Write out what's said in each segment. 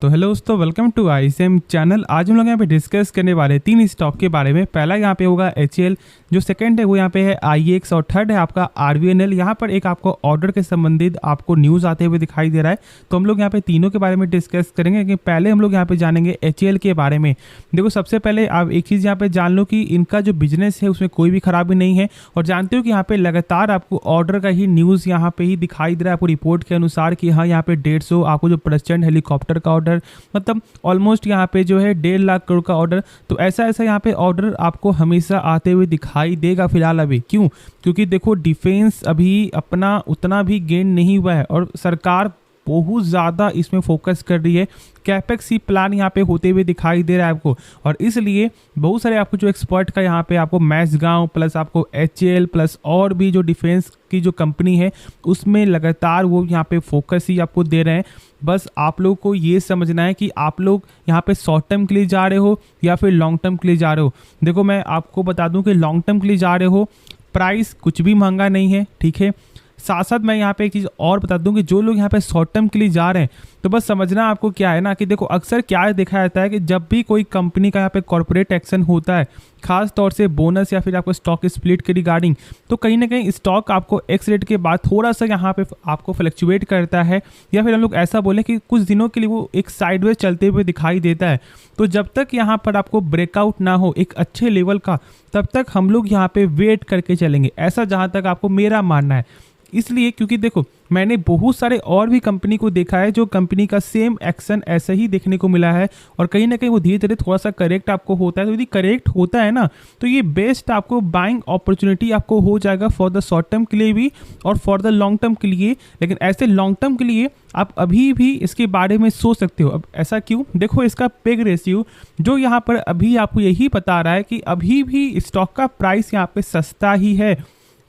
तो हेलो दोस्तों, welcome to ICM channel. आज हम लोग यहाँ पे डिस्कस करने वाले हैं 3 स्टॉक के बारे में। पहला यहाँ पे होगा एचएएल, जो सेकंड है वो यहाँ पे है आईएक्स और थर्ड है आपका आरवीएनएल। यहाँ पर एक आपको ऑर्डर के संबंधित आपको न्यूज़ आते हुए दिखाई दे रहा है, तो हम लोग यहाँ पे तीनों के बारे में डिस्कस करेंगे। लेकिन पहले हम लोग यहाँ पे जानेंगे एचएएल के बारे में। देखो, सबसे पहले आप एक चीज़ यहाँ पे जान लो कि इनका जो बिजनेस है उसमें कोई भी खराबी नहीं है। और जानते हो कि यहाँ पे लगातार आपको ऑर्डर का ही न्यूज़ यहाँ पे ही दिखाई दे रहा है आपको रिपोर्ट के अनुसार कि हाँ, यहाँ पे 150 आपको जो प्रचंड हेलीकॉप्टर का ऑर्डर, मतलब ऑलमोस्ट यहाँ पे जो है 1.5 लाख करोड़ का ऑर्डर, तो ऐसा यहाँ पे ऑर्डर आपको हमेशा आते हुए दिखाई देगा फिलहाल। अभी क्यों? क्योंकि देखो, डिफेंस अभी अपना उतना भी गेन नहीं हुआ है और सरकार बहुत ज़्यादा इसमें फोकस कर रही है। कैपेक्स ही प्लान यहाँ पे होते हुए दिखाई दे रहा है आपको, और इसलिए बहुत सारे आपको जो एक्सपर्ट का यहाँ पे आपको मैसगांव प्लस आपको एचएएल प्लस और भी जो डिफेंस की जो कंपनी है उसमें लगातार वो यहाँ पे फोकस ही आपको दे रहे हैं। बस आप लोग को ये समझना है कि आप लोग यहाँ पे शॉर्ट टर्म के लिए जा रहे हो या फिर लॉन्ग टर्म के लिए जा रहे हो। देखो, मैं आपको बता दूं कि लॉन्ग टर्म के लिए जा रहे हो, प्राइस कुछ भी महंगा नहीं है, ठीक है। साथ साथ मैं यहाँ पे एक चीज़ और बता दूं कि जो लोग यहाँ पे शॉर्ट टर्म के लिए जा रहे हैं, तो बस समझना आपको क्या है ना कि देखो, अक्सर क्या देखा जाता है कि जब भी कोई कंपनी का यहाँ पे कॉर्पोरेट एक्शन होता है, खास तौर से बोनस या फिर आपको स्टॉक स्प्लिट के रिगार्डिंग, तो कहीं ना कहीं स्टॉक आपको एक्स रेट के बाद थोड़ा सा यहाँ पे आपको फ्लक्चुएट करता है, या फिर हम लोग ऐसा बोले कि कुछ दिनों के लिए वो एक साइडवेज चलते हुए दिखाई देता है। तो जब तक यहाँ पर आपको ब्रेकआउट ना हो एक अच्छे लेवल का, तब तक हम लोग यहाँ पे वेट करके चलेंगे, ऐसा जहाँ तक आपको मेरा मानना है। इसलिए क्योंकि देखो, मैंने बहुत सारे और भी कंपनी को देखा है जो कंपनी का सेम एक्शन ऐसे ही देखने को मिला है, और कहीं ना कहीं वो धीरे धीरे थोड़ा सा करेक्ट आपको होता है। तो यदि करेक्ट होता है ना, तो ये बेस्ट आपको बाइंग अपॉर्चुनिटी आपको हो जाएगा फॉर द शॉर्ट टर्म के लिए भी और फॉर द लॉन्ग टर्म के लिए। लेकिन ऐसे लॉन्ग टर्म के लिए आप अभी भी इसके बारे में सोच सकते हो। अब ऐसा क्यों? देखो, इसका पेग रेशियो जो यहाँ पर अभी आपको यही बता रहा है कि अभी भी स्टॉक का प्राइस यहाँ पे सस्ता ही है।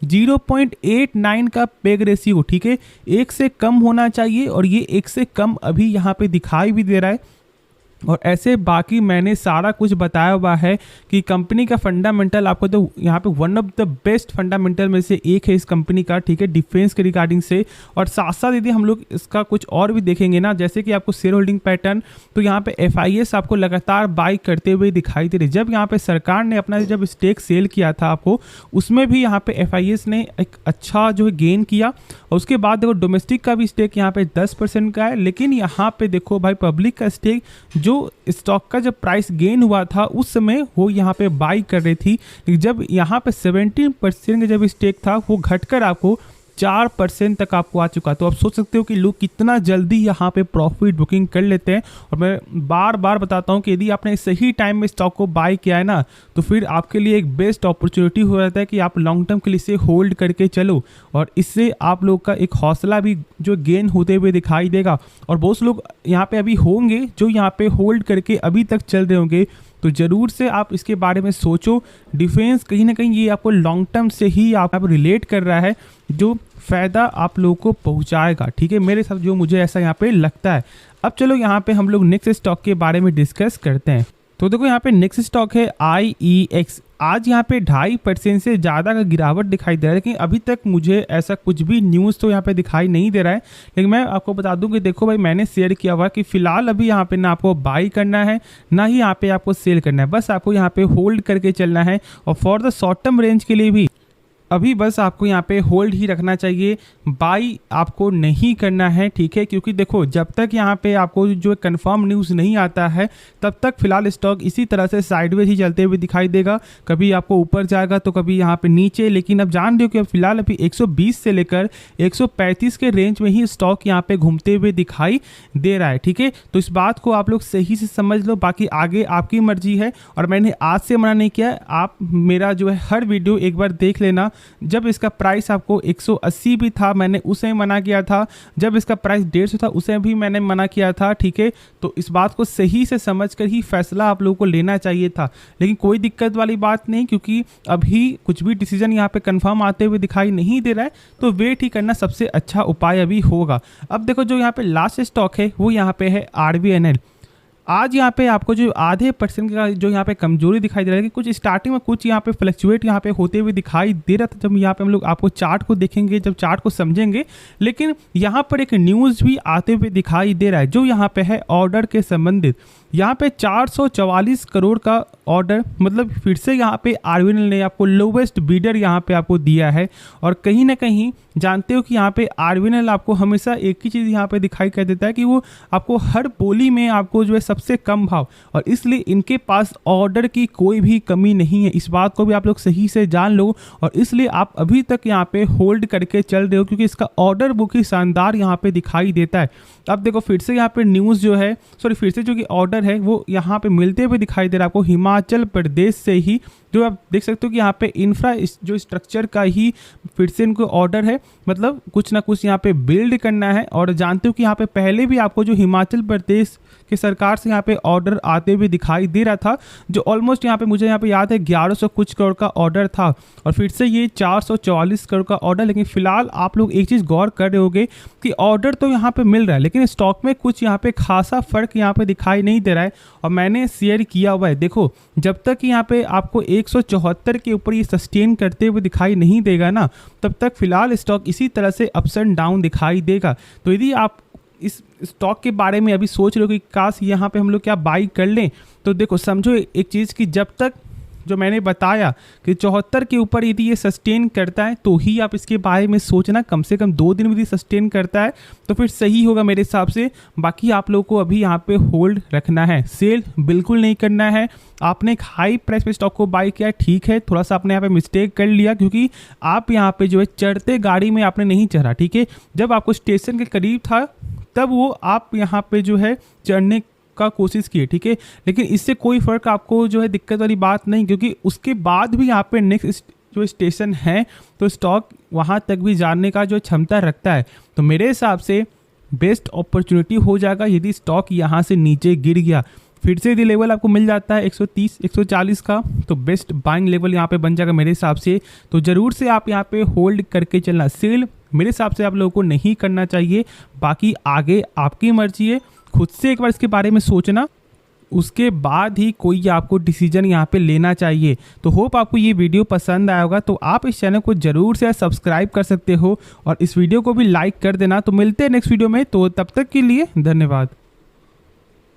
0.89 का पेग रेशियो, ठीक है, 1 से कम होना चाहिए, और ये 1 से कम अभी यहाँ पे दिखाई भी दे रहा है। और ऐसे बाकी मैंने सारा कुछ बताया हुआ है कि कंपनी का फंडामेंटल आपको तो यहाँ पे one of the best fundamental में से एक है इस कंपनी का, ठीक है, डिफेंस के रिगार्डिंग से। और साथ साथ यदि हम लोग इसका कुछ और भी देखेंगे ना, जैसे कि आपको शेयर होल्डिंग पैटर्न, तो यहाँ पे एफआईएस आपको लगातार बाई करते हुए दिखाई दे रही। जब यहाँ पे सरकार ने अपना जब स्टेक सेल किया था आपको, उसमें भी यहाँ पे एफआईएस ने एक अच्छा जो है गेन किया। और उसके बाद देखो, डोमेस्टिक का भी स्टेक यहाँ पे 10% का है। लेकिन यहाँ पे देखो भाई, पब्लिक का स्टेक जो स्टॉक का जब प्राइस गेन हुआ था उस समय वो यहाँ पे बाई कर रही थी, लेकिन जब यहाँ पे 17% का जब स्टेक था वो घटकर आपको 4% तक आपको आ चुका। तो आप सोच सकते हो कि लोग कितना जल्दी यहाँ पे प्रॉफिट बुकिंग कर लेते हैं। और मैं बार बार बताता हूँ कि यदि आपने सही टाइम में स्टॉक को बाय किया है ना, तो फिर आपके लिए एक बेस्ट अपॉर्चुनिटी हो जाता है कि आप लॉन्ग टर्म के लिए इसे होल्ड करके चलो, और इससे आप लोग का एक हौसला भी जो गेन होते हुए दिखाई देगा। और बहुत से लोग यहाँ पे अभी होंगे जो यहाँ पे होल्ड करके अभी तक चल रहे होंगे, तो ज़रूर से आप इसके बारे में सोचो। डिफेंस कहीं ना कहीं ये आपको लॉन्ग टर्म से ही आप रिलेट कर रहा है, जो फ़ायदा आप लोगों को पहुंचाएगा, ठीक है, मेरे साथ जो मुझे ऐसा यहाँ पे लगता है। अब चलो यहाँ पे हम लोग नेक्स्ट स्टॉक के बारे में डिस्कस करते हैं। तो देखो, यहाँ पे नेक्स्ट स्टॉक है आईईएक्स। आज यहाँ पे 2.5% से ज़्यादा का गिरावट दिखाई दे रहा है, लेकिन अभी तक मुझे ऐसा कुछ भी न्यूज़ तो यहाँ पे दिखाई नहीं दे रहा है। लेकिन मैं आपको बता दूं कि देखो भाई, मैंने शेयर किया हुआ कि फिलहाल अभी यहाँ पे ना आपको बाई करना है ना ही यहाँ पे आपको सेल करना है, बस आपको यहाँ पे होल्ड करके चलना है। और for the short term range के लिए भी अभी बस आपको यहाँ पे होल्ड ही रखना चाहिए, बाई आपको नहीं करना है, ठीक है। क्योंकि देखो, जब तक यहाँ पे आपको जो कंफर्म न्यूज़ नहीं आता है, तब तक फिलहाल स्टॉक इसी तरह से साइडवेज ही चलते हुए दिखाई देगा। कभी आपको ऊपर जाएगा तो कभी यहाँ पे नीचे। लेकिन अब जान रहे हो कि अब फिलहाल अभी 120 से लेकर 135 के रेंज में ही स्टॉक यहाँ पे घूमते हुए दिखाई दे रहा है, ठीक है। तो इस बात को आप लोग सही से समझ लो, बाकी आगे आपकी मर्जी है। और मैंने आज से मना नहीं किया, आप मेरा जो है हर वीडियो एक बार देख लेना। जब इसका प्राइस आपको 180 भी था, मैंने उसे मना किया था। जब इसका प्राइस 150 था, उसे भी मैंने मना किया था, ठीक है। तो इस बात को सही से समझकर ही फैसला आप लोगों को लेना चाहिए था। लेकिन कोई दिक्कत वाली बात नहीं, क्योंकि अभी कुछ भी डिसीजन यहाँ पे कंफर्म आते हुए दिखाई नहीं दे रहा है, तो वेट ही करना सबसे अच्छा उपाय अभी होगा। अब देखो, जो यहाँ पे लास्ट स्टॉक है वो यहाँ पे है आरवीएनएल। आज यहाँ पे आपको जो आधे % का जो यहाँ पे कमजोरी दिखाई दे रहा है कि कुछ स्टार्टिंग में कुछ यहाँ पे फ्लक्चुएट यहाँ पे होते हुए दिखाई दे रहा था, जब यहाँ पे हम लोग आपको चार्ट को देखेंगे, जब चार्ट को समझेंगे। लेकिन यहाँ पर एक न्यूज़ भी आते हुए दिखाई दे रहा है जो यहाँ पे है ऑर्डर के संबंधित। यहाँ पे 444 करोड़ का ऑर्डर, मतलब फिर से यहाँ पे आरबीएनएल ने आपको लोवेस्ट बीडर यहाँ पे आपको दिया है। और कहीं ना कहीं जानते हो कि यहाँ पे आरबीएनएल आपको हमेशा एक ही चीज़ यहाँ पे दिखाई कर देता है कि वो आपको हर बोली में आपको जो है सबसे कम भाव, और इसलिए इनके पास ऑर्डर की कोई भी कमी नहीं है। इस बात को भी आप लोग सही से जान लो, और इसलिए आप अभी तक यहाँ पे होल्ड करके चल रहे हो क्योंकि इसका ऑर्डर बुक ही शानदार यहाँ पे दिखाई देता है। अब देखो फिर से यहाँ पे न्यूज़ जो है, फिर से जो कि ऑर्डर है वो यहाँ पे मिलते हुए दिखाई दे रहा है आपको हिमाचल प्रदेश से ही, जो आप देख सकते हो कि यहाँ पे इंफ्रा जो स्ट्रक्चर का ही फिर से इनको ऑर्डर है, मतलब कुछ ना कुछ यहाँ पे बिल्ड करना है। और जानते हो कि यहाँ पे पहले भी आपको जो हिमाचल प्रदेश की सरकार से यहाँ पे ऑर्डर आते हुए दिखाई दे रहा था, जो ऑलमोस्ट यहाँ पे मुझे यहाँ पे याद है 1100 कुछ करोड़ का ऑर्डर था, और फिर से ये 444 करोड़ का ऑर्डर। लेकिन फिलहाल आप लोग एक चीज़ गौर कर रहे होगे कि ऑर्डर तो यहाँ पे मिल रहा है लेकिन स्टॉक में कुछ यहाँ पे खासा फर्क यहाँ पे दिखाई नहीं दे रहा है। और मैंने शेयर किया हुआ है, देखो जब तक यहाँ पे आपको 174 के ऊपर ये सस्टेन करते हुए दिखाई नहीं देगा ना, तब तक फिलहाल स्टॉक इसी तरह से अप्स एंड डाउन दिखाई देगा। तो यदि आप इस स्टॉक के बारे में अभी सोच रहे हो कि काश यहाँ पे हम लोग क्या बाई कर लें, तो देखो समझो एक चीज़ कि जब तक जो मैंने बताया कि 74 के ऊपर यदि ये सस्टेन करता है तो ही आप इसके बारे में सोचना। कम से कम 2 दिन में यदि सस्टेन करता है तो फिर सही होगा मेरे हिसाब से। बाकी आप लोगों को अभी यहाँ पे होल्ड रखना है, सेल बिल्कुल नहीं करना है। आपने एक हाई प्राइस पे स्टॉक को बाई किया, ठीक है, थोड़ा सा आपने यहाँ पे मिस्टेक कर लिया क्योंकि आप यहाँ पे जो है चढ़ते गाड़ी में आपने नहीं चढ़ा, ठीक है। जब आपको स्टेशन के करीब था तब वो आप यहाँ पे जो है चढ़ने का कोशिश किए, ठीक है, लेकिन इससे कोई फ़र्क आपको जो है दिक्कत वाली बात नहीं, क्योंकि उसके बाद भी यहाँ पे नेक्स्ट जो स्टेशन है तो स्टॉक वहाँ तक भी जाने का जो क्षमता रखता है। तो मेरे हिसाब से बेस्ट अपॉर्चुनिटी हो जाएगा यदि स्टॉक यहाँ से नीचे गिर गया। फिर से यदि लेवल आपको मिल जाता है 130 140 का, तो बेस्ट बाइंग लेवल यहाँ पे बन जाएगा मेरे हिसाब से। तो ज़रूर से आप यहाँ पे होल्ड करके चलना। सेल मेरे हिसाब से आप लोगों को नहीं करना चाहिए। बाकी आगे आपकी मर्जी है, खुद से एक बार इसके बारे में सोचना, उसके बाद ही कोई आपको डिसीजन यहाँ पे लेना चाहिए। तो होप आपको ये वीडियो पसंद आया होगा, तो आप इस चैनल को ज़रूर से सब्सक्राइब कर सकते हो और इस वीडियो को भी लाइक कर देना। तो मिलते हैं नेक्स्ट वीडियो में, तो तब तक के लिए धन्यवाद।